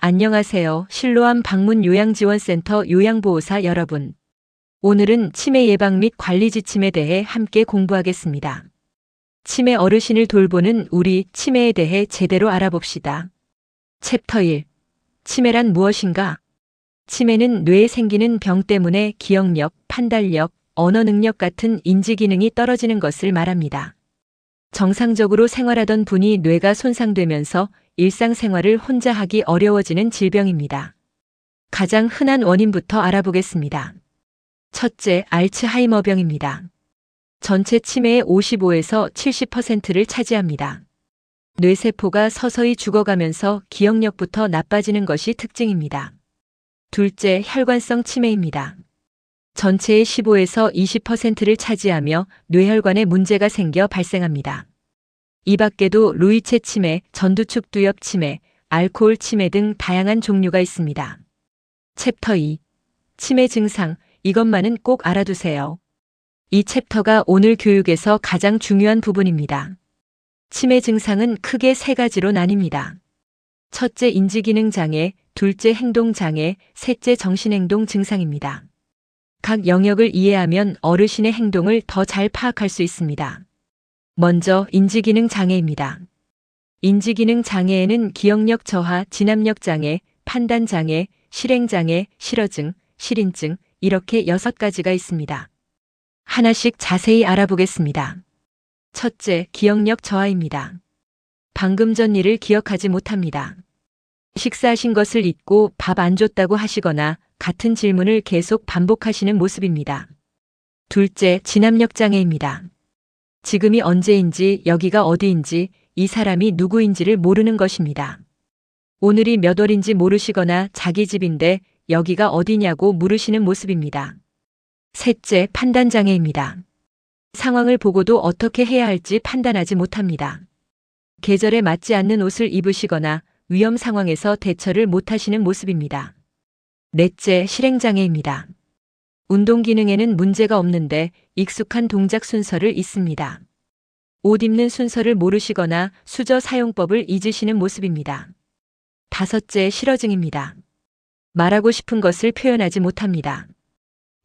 안녕하세요. 실로암 방문 요양지원센터 요양보호사 여러분. 오늘은 치매 예방 및 관리 지침에 대해 함께 공부하겠습니다. 치매 어르신을 돌보는 우리 치매에 대해 제대로 알아봅시다. 챕터 1. 치매란 무엇인가? 치매는 뇌에 생기는 병 때문에 기억력, 판단력, 언어 능력 같은 인지 기능이 떨어지는 것을 말합니다. 정상적으로 생활하던 분이 뇌가 손상되면서 일상생활을 혼자 하기 어려워지는 질병입니다. 가장 흔한 원인부터 알아보겠습니다. 첫째, 알츠하이머병입니다. 전체 치매의 55에서 70%를 차지합니다. 뇌세포가 서서히 죽어가면서 기억력부터 나빠지는 것이 특징입니다. 둘째, 혈관성 치매입니다. 전체의 15에서 20%를 차지하며 뇌혈관에 문제가 생겨 발생합니다. 이 밖에도 루이체 치매, 전두축 두엽 치매, 알코올 치매 등 다양한 종류가 있습니다. 챕터 2. 치매 증상, 이것만은 꼭 알아두세요. 이 챕터가 오늘 교육에서 가장 중요한 부분입니다. 치매 증상은 크게 세 가지로 나뉩니다. 첫째, 인지기능 장애, 둘째, 행동 장애, 셋째, 정신행동 증상입니다. 각 영역을 이해하면 어르신의 행동을 더 잘 파악할 수 있습니다. 먼저 인지기능 장애입니다. 인지기능 장애에는 기억력 저하, 진압력 장애, 판단 장애, 실행 장애, 실어증, 실인증 이렇게 6가지가 있습니다. 하나씩 자세히 알아보겠습니다. 첫째, 기억력 저하입니다. 방금 전 일을 기억하지 못합니다. 식사하신 것을 잊고 밥 안 줬다고 하시거나 같은 질문을 계속 반복하시는 모습입니다. 둘째, 진압력 장애입니다. 지금이 언제인지, 여기가 어디인지, 이 사람이 누구인지를 모르는 것입니다. 오늘이 몇 월인지 모르시거나 자기 집인데 여기가 어디냐고 물으시는 모습입니다. 셋째, 판단 장애입니다. 상황을 보고도 어떻게 해야 할지 판단하지 못합니다. 계절에 맞지 않는 옷을 입으시거나 위험 상황에서 대처를 못하시는 모습입니다. 넷째, 실행 장애입니다. 운동 기능에는 문제가 없는데 익숙한 동작 순서를 잊습니다. 옷 입는 순서를 모르시거나 수저 사용법을 잊으시는 모습입니다. 다섯째, 실어증입니다. 말하고 싶은 것을 표현하지 못합니다.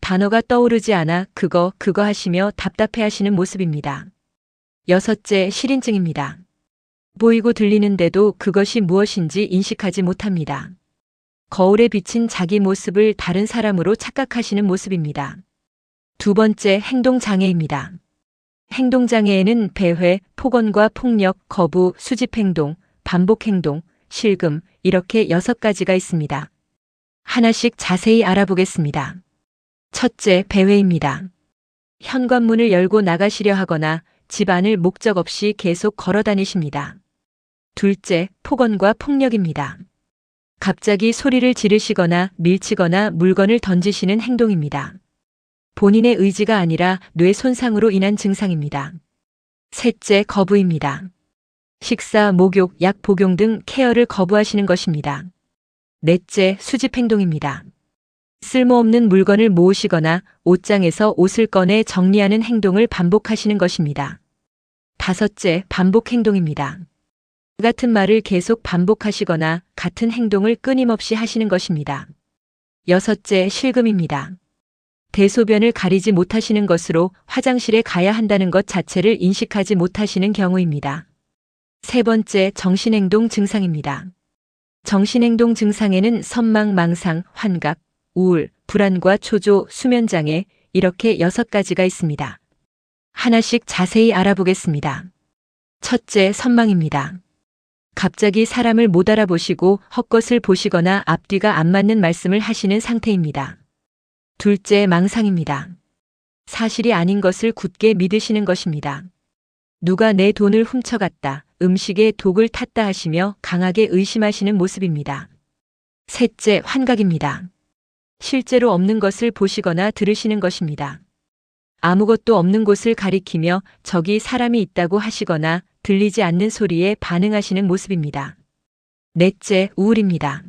단어가 떠오르지 않아 그거 하시며 답답해 하시는 모습입니다. 여섯째, 실인증입니다. 보이고 들리는데도 그것이 무엇인지 인식하지 못합니다. 거울에 비친 자기 모습을 다른 사람으로 착각하시는 모습입니다. 두 번째, 행동장애입니다. 행동장애에는 배회, 폭언과 폭력, 거부, 수집행동, 반복행동, 실금 이렇게 6가지가 있습니다. 하나씩 자세히 알아보겠습니다. 첫째, 배회입니다. 현관문을 열고 나가시려 하거나 집 안을 목적 없이 계속 걸어 다니십니다. 둘째, 폭언과 폭력입니다. 갑자기 소리를 지르시거나 밀치거나 물건을 던지시는 행동입니다. 본인의 의지가 아니라 뇌 손상으로 인한 증상입니다. 셋째, 거부입니다. 식사, 목욕, 약 복용 등 케어를 거부하시는 것입니다. 넷째, 수집 행동입니다. 쓸모없는 물건을 모으시거나 옷장에서 옷을 꺼내 정리하는 행동을 반복하시는 것입니다. 다섯째, 반복 행동입니다. 같은 말을 계속 반복하시거나 같은 행동을 끊임없이 하시는 것입니다. 여섯째, 실금입니다. 대소변을 가리지 못하시는 것으로 화장실에 가야 한다는 것 자체를 인식하지 못하시는 경우입니다. 세 번째, 정신행동 증상입니다. 정신행동 증상에는 선망, 망상, 환각, 우울, 불안과 초조, 수면장애 이렇게 6가지가 있습니다. 하나씩 자세히 알아보겠습니다. 첫째, 선망입니다. 갑자기 사람을 못 알아보시고 헛것을 보시거나 앞뒤가 안 맞는 말씀을 하시는 상태입니다. 둘째, 망상입니다. 사실이 아닌 것을 굳게 믿으시는 것입니다. 누가 내 돈을 훔쳐갔다, 음식에 독을 탔다 하시며 강하게 의심하시는 모습입니다. 셋째, 환각입니다. 실제로 없는 것을 보시거나 들으시는 것입니다. 아무것도 없는 곳을 가리키며 저기 사람이 있다고 하시거나 들리지 않는 소리에 반응하시는 모습입니다. 넷째, 우울입니다.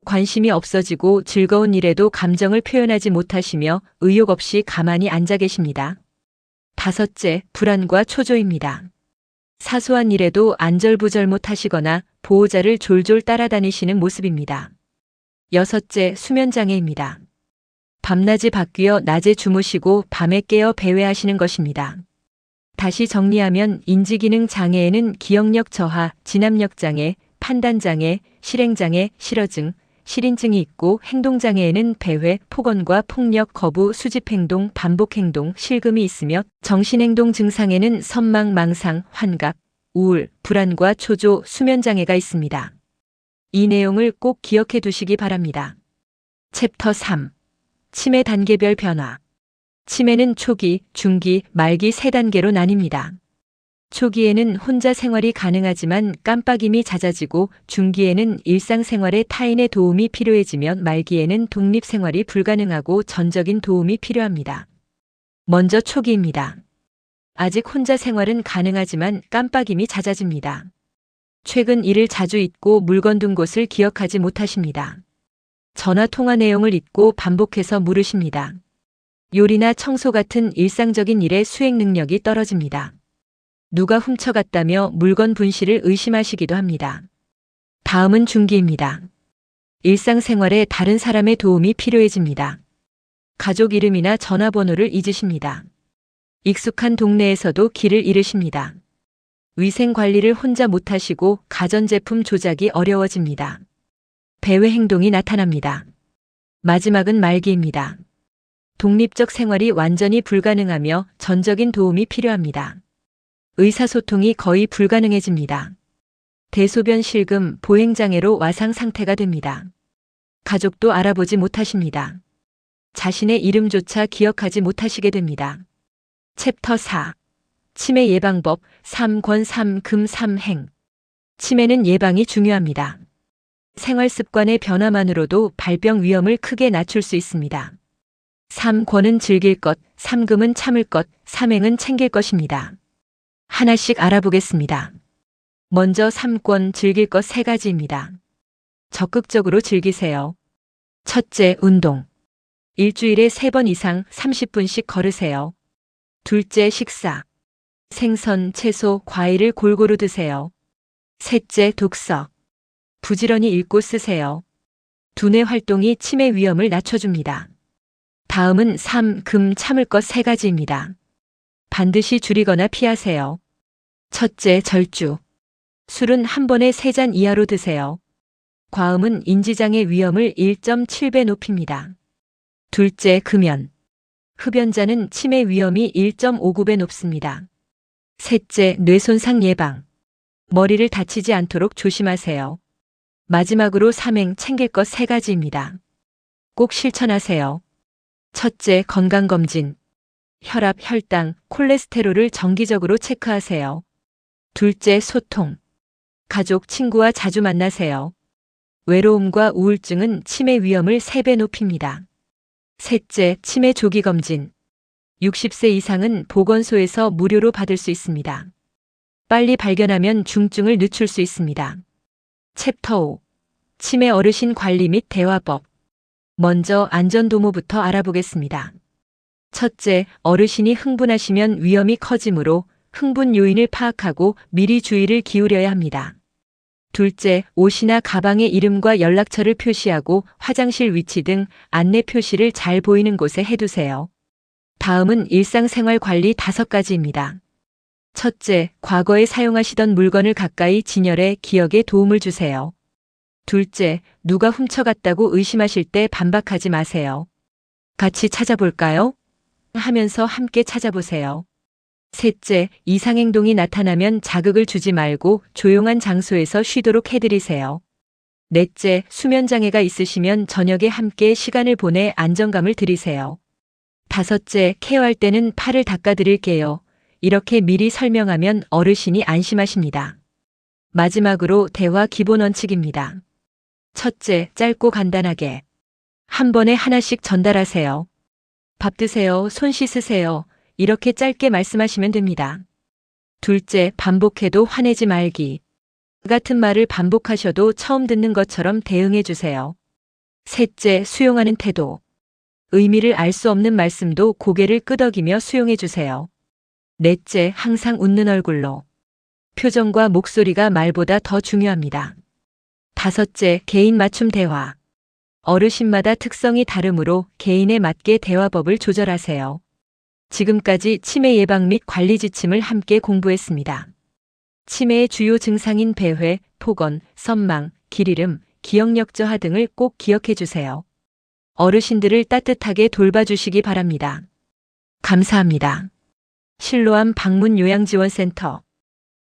관심이 없어지고 즐거운 일에도 감정을 표현하지 못하시며 의욕 없이 가만히 앉아 계십니다. 다섯째, 불안과 초조입니다. 사소한 일에도 안절부절 못하시거나 보호자를 졸졸 따라다니시는 모습입니다. 여섯째, 수면장애입니다. 밤낮이 바뀌어 낮에 주무시고 밤에 깨어 배회하시는 것입니다. 다시 정리하면 인지기능 장애에는 기억력 저하, 진압력 장애, 판단장애, 실행장애, 실어증, 실인증이 있고 행동장애에는 배회, 폭언과 폭력, 거부, 수집행동, 반복행동, 실금이 있으며 정신행동 증상에는 선망, 망상, 환각, 우울, 불안과 초조, 수면장애가 있습니다. 이 내용을 꼭 기억해 두시기 바랍니다. 챕터 3. 치매 단계별 변화. 치매는 초기, 중기, 말기 3단계로 나뉩니다. 초기에는 혼자 생활이 가능하지만 깜빡임이 잦아지고 중기에는 일상생활에 타인의 도움이 필요해지면 말기에는 독립생활이 불가능하고 전적인 도움이 필요합니다. 먼저 초기입니다. 아직 혼자 생활은 가능하지만 깜빡임이 잦아집니다. 최근 일을 자주 잊고 물건 둔 곳을 기억하지 못하십니다. 전화 통화 내용을 잊고 반복해서 물으십니다. 요리나 청소 같은 일상적인 일의 수행 능력이 떨어집니다. 누가 훔쳐갔다며 물건 분실을 의심하시기도 합니다. 다음은 중기입니다. 일상생활에 다른 사람의 도움이 필요해집니다. 가족 이름이나 전화번호를 잊으십니다. 익숙한 동네에서도 길을 잃으십니다. 위생 관리를 혼자 못하시고 가전제품 조작이 어려워집니다. 배회 행동이 나타납니다. 마지막은 말기입니다. 독립적 생활이 완전히 불가능하며 전적인 도움이 필요합니다. 의사소통이 거의 불가능해집니다. 대소변 실금, 보행장애로 와상 상태가 됩니다. 가족도 알아보지 못하십니다. 자신의 이름조차 기억하지 못하시게 됩니다. 챕터 4. 치매 예방법 3권 3금 3행. 치매는 예방이 중요합니다. 생활 습관의 변화만으로도 발병 위험을 크게 낮출 수 있습니다. 3권은 즐길 것, 3금은 참을 것, 3행은 챙길 것입니다. 하나씩 알아보겠습니다. 먼저 3권 즐길 것 3가지입니다. 적극적으로 즐기세요. 첫째, 운동. 일주일에 3번 이상 30분씩 걸으세요. 둘째, 식사. 생선, 채소, 과일을 골고루 드세요. 셋째, 독서. 부지런히 읽고 쓰세요. 두뇌 활동이 치매 위험을 낮춰줍니다. 다음은 3금 참을 것 3가지입니다. 반드시 줄이거나 피하세요. 첫째, 절주. 술은 한 번에 3잔 이하로 드세요. 과음은 인지장애 위험을 1.7배 높입니다. 둘째, 금연. 흡연자는 치매 위험이 1.59배 높습니다. 셋째, 뇌손상 예방. 머리를 다치지 않도록 조심하세요. 마지막으로 3행 챙길 것 3가지입니다. 꼭 실천하세요. 첫째, 건강검진. 혈압, 혈당, 콜레스테롤을 정기적으로 체크하세요. 둘째, 소통. 가족, 친구와 자주 만나세요. 외로움과 우울증은 치매 위험을 3배 높입니다. 셋째, 치매 조기검진. 60세 이상은 보건소에서 무료로 받을 수 있습니다. 빨리 발견하면 중증을 늦출 수 있습니다. 챕터 5. 치매 어르신 관리 및 대화법. 먼저 안전도모부터 알아보겠습니다. 첫째, 어르신이 흥분하시면 위험이 커지므로 흥분 요인을 파악하고 미리 주의를 기울여야 합니다. 둘째, 옷이나 가방의 이름과 연락처를 표시하고 화장실 위치 등 안내 표시를 잘 보이는 곳에 해두세요. 다음은 일상생활 관리 5가지입니다. 첫째, 과거에 사용하시던 물건을 가까이 진열해 기억에 도움을 주세요. 둘째, 누가 훔쳐갔다고 의심하실 때 반박하지 마세요. 같이 찾아볼까요? 하면서 함께 찾아보세요. 셋째, 이상행동이 나타나면 자극을 주지 말고 조용한 장소에서 쉬도록 해드리세요. 넷째, 수면장애가 있으시면 저녁에 함께 시간을 보내 안정감을 드리세요. 다섯째, 케어할 때는 팔을 닦아드릴게요. 이렇게 미리 설명하면 어르신이 안심하십니다. 마지막으로 대화 기본 원칙입니다. 첫째, 짧고 간단하게. 한 번에 하나씩 전달하세요. 밥 드세요, 손 씻으세요. 이렇게 짧게 말씀하시면 됩니다. 둘째, 반복해도 화내지 말기. 같은 말을 반복하셔도 처음 듣는 것처럼 대응해 주세요. 셋째, 수용하는 태도. 의미를 알 수 없는 말씀도 고개를 끄덕이며 수용해 주세요. 넷째, 항상 웃는 얼굴로. 표정과 목소리가 말보다 더 중요합니다. 5째, 개인 맞춤 대화. 어르신마다 특성이 다르므로 개인에 맞게 대화법을 조절하세요. 지금까지 치매 예방 및 관리 지침을 함께 공부했습니다. 치매의 주요 증상인 배회, 폭언, 선망, 길이름, 기억력 저하 등을 꼭 기억해 주세요. 어르신들을 따뜻하게 돌봐주시기 바랍니다. 감사합니다. 실로암 방문 요양지원센터